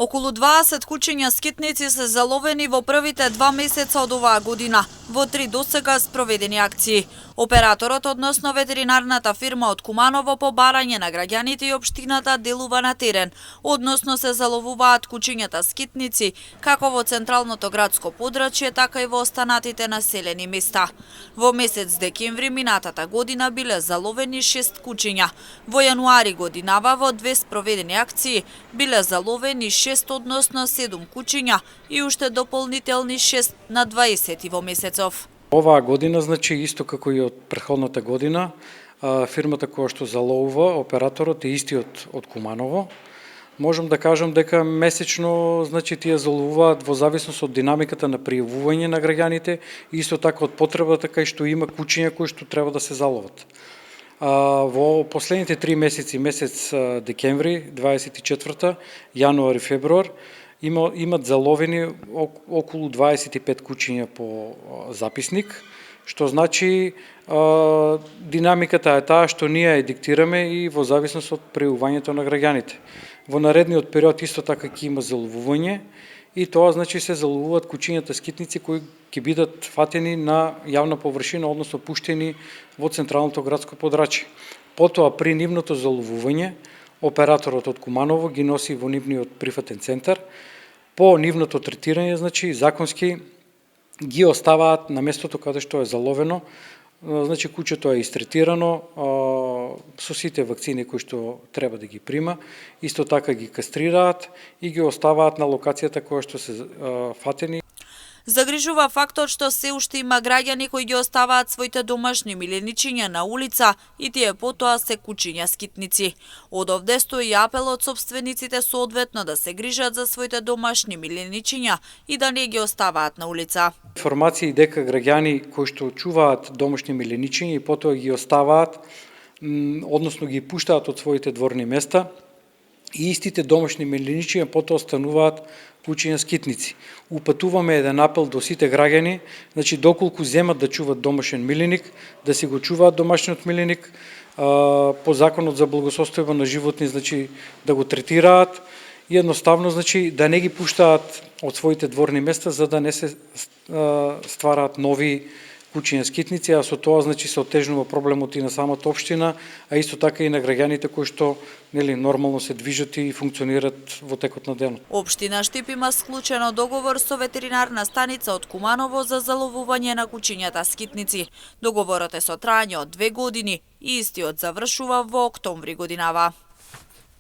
Околу 20 куќиња скитници се заловени во првите 2 месеца од оваа година, во 3 досега спроведени акции. Операторот, односно ветеринарната фирма од Куманово, по барање на граѓаните и општината делува на терен, односно се заловуваат куќињата скитници, како во централното градско подрачје, така и во останатите населени места. Во месец декември минатата година биле заловени 6 куќиња. Во јануари годинава во 2 спроведени акции биле заловени 6, односно 7 куќиња и уште дополнителни 6 на 20 во месецов. Оваа година, значи, исто како и од претходната година, фирмата која што заловува, операторот е истиот од Куманово. Можам да кажам дека месечно, значи, тие заловуваат во зависност од динамиката на пријавување на граѓаните и исто така од потребата кај што има куќиња кои што треба да се заловат. Во последните 3 месеци, месец декември, 24-та, јануари, февруар, имат заловени околу 25 куќиња по записник, што значи динамиката е таа што ние ја диктираме и во зависност од пријавувањето на граѓаните. Во наредниот период исто така ќе има заловување и тоа значи се заловуваат куќињата скитници кои ќе бидат фатени на јавна површина, односно пуштени во централното градско подрачје. Потоа при нивното заловување операторот од Куманово ги носи во нивниот прифатен центар. По нивното третирање, значи, законски ги оставаат на местото каде што е заловено. Значи, куќето е истретирано со сите вакцини кои што треба да ги прима. Исто така ги кастрираат и ги оставаат на локацијата која што се фатени. Загрижува фактот што се уште има граѓани кои ги оставаат своите домашни миленичиња на улица и тие потоа се куќиња скитници. Од овде стои апелот сопствениците соодветно да се грижат за своите домашни миленичиња и да не ги оставаат на улица. Информации дека граѓани кои што чуваат домашни миленичиња и потоа ги оставаат, односно ги пуштаат од своите дворни места, и истите домашни миленичиња потоа стануваат куќиња скитници. Упатуваме еден апел до сите граѓани, значи доколку земат да чуват домашен миленик, да си го чуваат домашниот миленик, по законот за благосостојба на животни, значи да го третираат и едноставно, значи, да не ги пуштаат од своите дворни места за да не се ствараат нови куќиња скитници, а со тоа, значи, се отежнува проблемот и на самата општина, а исто така и на граѓаните кои што, нели, нормално се движат и функционират во текот на денот. Општина Штип има склучено договор со ветеринарна станица од Куманово за заловување на куќињата скитници. Договорот е со трајање од 2 години и истиот завршува во октомври годинава.